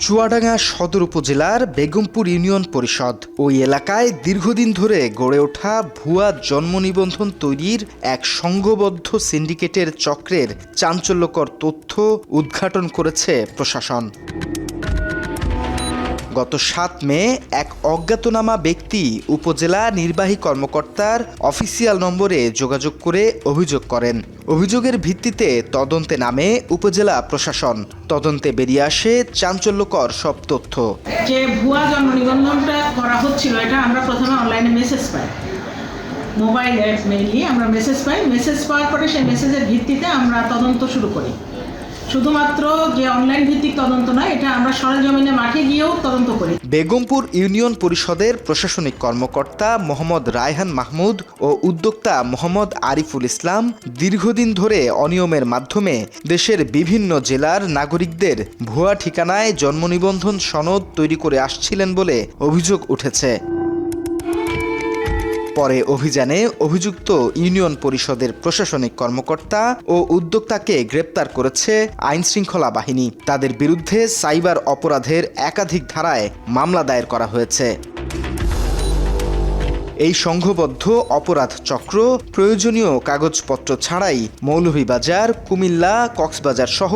চুয়াডাঙ্গা সদর উপজেলার বেগমপুর ইউনিয়ন পরিষদ ওই এলাকায় দীর্ঘদিন ধরে গড়ে ওঠা ভুয়া জন্ম নিবন্ধন তৈরির এক সংঘবদ্ধ সিন্ডিকেটের চক্রের চাঞ্চল্যকর তথ্য উদ্ঘাটন করেছে প্রশাসন। গত ৭ মে এক অজ্ঞাতনামা ব্যক্তি উপজেলা নির্বাহী কর্মকর্তার অফিসিয়াল নম্বরে যোগাযোগ করে অভিযোগ করেন। অভিযোগের ভিত্তিতে তদন্তে নামে উপজেলা প্রশাসন। তদন্তে বেরিয়ে আসে চাঞ্চল্যকর সব তথ্য। যে ভুয়া জন্ম নিবন্ধনটা করা হচ্ছিল, এটা আমরা প্রথমে অনলাইনে মেসেজ পাই, মোবাইল অ্যাপ মেইলি আমরা মেসেজ পাই। মেসেজ পাওয়ার পরে সেই মেসেজের ভিত্তিতে আমরা তদন্ত শুরু করি। শুধুমাত্র যে অনলাইন ভিত্তিক তদন্ত নয়, এটা আমরা সরেজমিনে মাঠে গিয়েও তদন্ত করি। বেগমপুর ইউনিয়ন পরিষদের প্রশাসনিক কর্মকর্তা মোহাম্মদ রায়হান মাহমুদ ও উদ্যোক্তা মোহাম্মদ আরিফুল ইসলাম দীর্ঘদিন ধরে অনিয়মের মাধ্যমে দেশের বিভিন্ন জেলার নাগরিকদের ভুয়া ঠিকানায় জন্ম নিবন্ধন সনদ তৈরি করে আসছিলেন বলে অভিযোগ উঠেছে। পরে অভিযানে অভিযুক্ত ইউনিয়ন পরিষদের প্রশাসনিক কর্মকর্তা ও উদ্যোক্তাকে গ্রেপ্তার করেছে আইনশৃঙ্খলা বাহিনী। তাদের বিরুদ্ধে সাইবার অপরাধের একাধিক ধারায় মামলা দায়ের করা হয়েছে। এই সংঘবদ্ধ অপরাধ চক্র প্রয়োজনীয় কাগজপত্র ছাড়াই মৌলভীবাজার, কুমিল্লা, কক্সবাজার সহ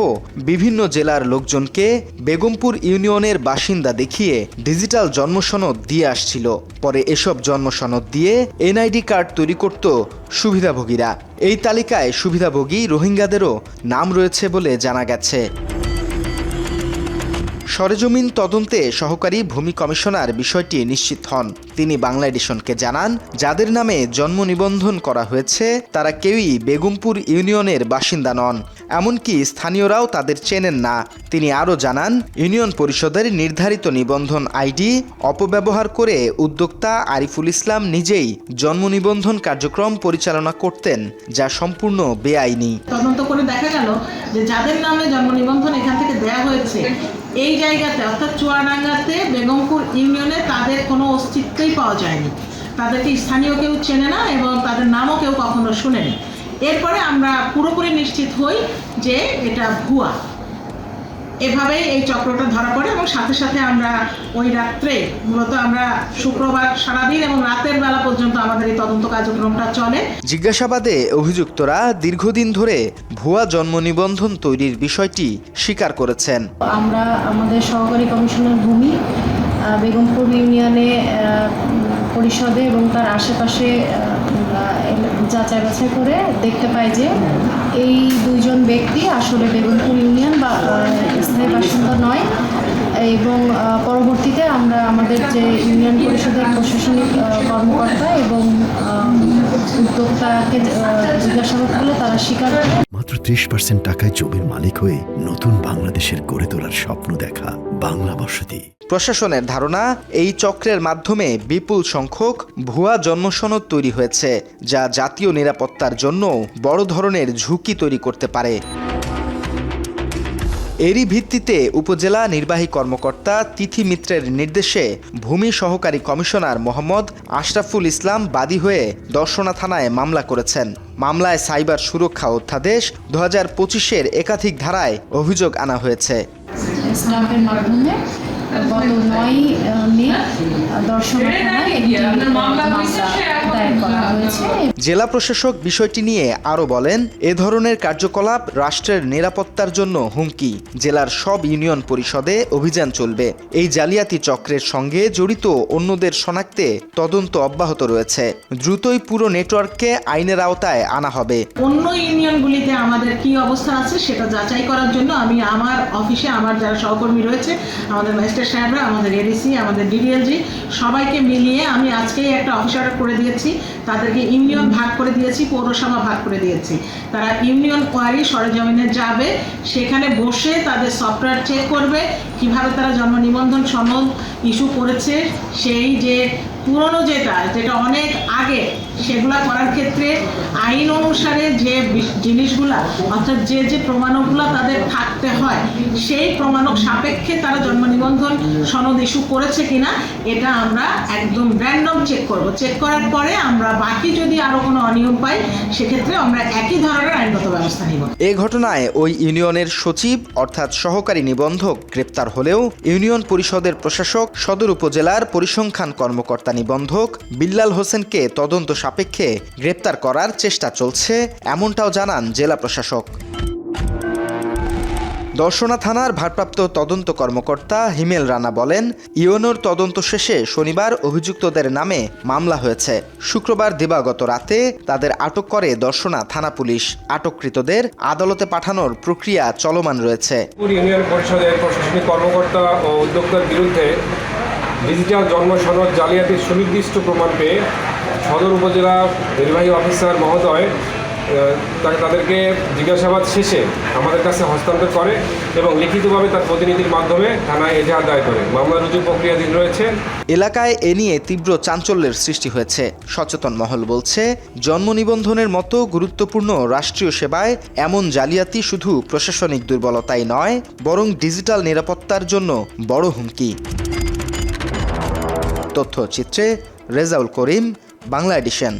বিভিন্ন জেলার লোকজনকে বেগমপুর ইউনিয়নের বাসিন্দা দেখিয়ে ডিজিটাল জন্মসনদ দিয়ে আসছিল। পরে এসব জন্মসনদ দিয়ে এনআইডি কার্ড তৈরি করত সুবিধাভোগীরা। এই তালিকায় সুবিধাভোগী রোহিঙ্গাদেরও নাম রয়েছে বলে জানা গেছে। সরেজমিন তদন্তে সহকারী ভূমি কমিশনার বিষয়টি নিশ্চিত হন। তিনি বাংলা এডিশনকে জানান, যাদের নামে জন্ম নিবন্ধন করা হয়েছে তারা কেউই বেগমপুর ইউনিয়নের বাসিন্দা নন, এমনকি স্থানীয়রাও তাদের চেনেন না। তিনি আরও জানান, ইউনিয়ন পরিষদের নির্ধারিত নিবন্ধন আইডি অপব্যবহার করে উদ্যোক্তা আরিফুল ইসলাম নিজেই জন্ম নিবন্ধন কার্যক্রম পরিচালনা করতেন, যা সম্পূর্ণ বেআইনি। তদন্ত করে দেখা গেল যে যাদের নামে জন্ম নিবন্ধন এখান থেকে দেওয়া হয়েছে, এই জায়গাতে অর্থাৎ চুয়াডাঙ্গাতে বেগমপুর ইউনিয়নে তাদের কোনো অস্তিত্বই পাওয়া যায়নি। তাদেরকে স্থানীয় কেউ চেনে না এবং তাদের নামও কেউ কখনো শুনেনি। এরপরে আমরা পুরোপুরি নিশ্চিত হই যে এটা ভুয়া। এভাবেই এই চক্রটা ধরা পড়ে এবং সাথে সাথে আমরা ওই রাত্রে, মূলত আমরা শুক্রবার সারাদিন এবং রাতের বেলা পর্যন্ত আমাদের এই তদন্ত কার্যক্রমটা চলে। জিজ্ঞাসাবাদে অভিযুক্তরা দীর্ঘদিন ধরে ভুয়া জন্ম নিবন্ধন তৈরির বিষয়টি স্বীকার করেছেন। আমরা আমাদের সহকারী কমিশনার ভূমি বেগমপুর ইউনিয়নে পরিষদে এবং তার আশেপাশে যাচাই বাছাই করে দেখতে পাই যে এই দুইজন ব্যক্তি আসলে বেগমপুর ইউনিয়ন বা স্থায়ী বাসিন্দা নয়। এবং পরবর্তীতে আমরা আমাদের যে ইউনিয়ন পরিষদের প্রশাসনিক কর্মকর্তা এবং উদ্যোক্তাকে জিজ্ঞাসাবাদ করলে তারা স্বীকার করে। মাত্র 30% টাকায় জমির মালিক হয়ে নতুন বাংলাদেশের গড়ে তোলার স্বপ্ন দেখা বাংলা বসতি। প্রশাসনের ধারণা, এই চক্রের মাধ্যমে বিপুল সংখ্যক ভুয়া জন্মসনদ তৈরি হয়েছে, যা জাতীয় নিরাপত্তার জন্য বড় ধরনের ঝুঁকি তৈরি করতে পারে। এরই ভিত্তিতে উপজেলা নির্বাহী কর্মকর্তা তিথি মিত্রের নির্দেশে ভূমি সহকারী কমিশনার মোহাম্মদ আশরাফুল ইসলাম বাদী হয়ে দর্শনা থানায় মামলা করেছেন। মামলায় সাইবার সুরক্ষা অধ্যাদেশ 2025-এর একাধিক ধারায় অভিযোগ আনা হয়েছে। স্টাফের মাধ্যমে গত 9 মে দর্শনা থানায় একটি মামলা দায়ের করা হয়েছে। জেলা প্রশাসক বিষয়টি নিয়ে আরও বলেন, এ ধরনের কার্যকলাপ রাষ্ট্রের নিরাপত্তার জন্য হুমকি। জেলার সব ইউনিয়ন পরিষদে অভিযান চলবে। এই জালিয়াতি চক্রের সঙ্গে জড়িত অন্যদের শনাক্তে তদন্ত অব্যাহত রয়েছে। দ্রুতই পুরো নেটওয়ার্ককে আইনের আওতায় আনা হবে। অন্য ইউনিয়নগুলিতে আমাদের কি অবস্থা আছে সেটা যাচাই করার জন্য আমি আমার অফিসে আমার যারা সহকর্মী রয়েছে, আমাদের ম্যাজিস্ট্রেট সাহেবরা, আমাদের এডিসি, আমাদের ডিডিএলজি সবাইকে মিলিয়ে আমি আজকেই একটা অফিস অর্ডার করে দিয়েছি। তাদেরকে ইউনিয়ন ভাগ করে দিয়েছি, পৌরসভা ভাগ করে দিয়েছি। তারা ইউনিয়ন ওয়ারি সরেজমিনে যাবে, সেখানে বসে তাদের সফটওয়্যার চেক করবে কিভাবে তারা জন্ম নিবন্ধন সনদ ইস্যু করেছে, সেই যে পুরনো যেটা অনেক আগে, সেগুলা করার ক্ষেত্রে আইন অনুসারে যে জিনিসগুলা অর্থাৎ যে প্রমাণকগুলো তাদের থাকতে হয়, সেই প্রমাণক সাপেক্ষে তারা জন্ম নিবন্ধন সনদ ইস্যু করেছে কিনা এটা আমরা একদম র্যান্ডম চেক করব। চেক করার পরে আমরা বাকি যদি আরো কোনো অনিয়ম পাই, সেক্ষেত্রে আমরা একই ধরনের আইনগত ব্যবস্থা নিব। এ ঘটনায় ওই ইউনিয়নের সচিব অর্থাৎ সহকারী নিবন্ধক গ্রেপ্তার হলেও ইউনিয়ন পরিষদের প্রশাসক, সদর উপজেলার পরিসংখ্যান কর্মকর্তা নিবন্ধক বিল্লাল হোসেনকে তদন্ত সাপেক্ষে গ্রেপ্তার করার চেষ্টা চলছে, এমনটাও জানান জেলা প্রশাসক। দর্শনা থানার ভারপ্রাপ্ত তদন্ত কর্মকর্তা হিমেল রানা বলেন, ইউএনওর তদন্ত শেষে শনিবার অভিযুক্তদের নামে মামলা হয়েছে। শুক্রবার দিবাগত রাতে তাদের আটক করে দর্শনা থানা পুলিশ। আটককৃতদের আদালতে পাঠানোর প্রক্রিয়া চলমান রয়েছে। ইউনিয়ন পরিষদের প্রশাসনিক কর্মকর্তা ও উদ্যোক্তার বিরুদ্ধে ডিজিটাল জন্ম সনদ জালিয়াতির সুনির্দিষ্ট প্রমাণ পেয়ে সদর উপজেলা নির্বাহী অফিসার মহোদয় তাদেরকে জিজ্ঞাসাবাদ শেষে আমাদের কাছে হস্তান্তর করে এবং লিখিতভাবে তার প্রতিনিধির মাধ্যমে থানায় এজাহার দায়ের করে। মামলা রুজু প্রক্রিয়াধীন রয়েছে। এলাকায় এ নিয়ে তীব্র চাঞ্চল্যের সৃষ্টি হয়েছে। সচেতন মহল বলছে, জন্ম নিবন্ধনের মতো গুরুত্বপূর্ণ রাষ্ট্রীয় সেবায় এমন জালিয়াতি শুধু প্রশাসনিক দুর্বলতাই নয়, বরং ডিজিটাল নিরাপত্তার জন্য বড় হুমকি। তথ্যচিত্রে রেজাউল করিম, বাংলা এডিশন।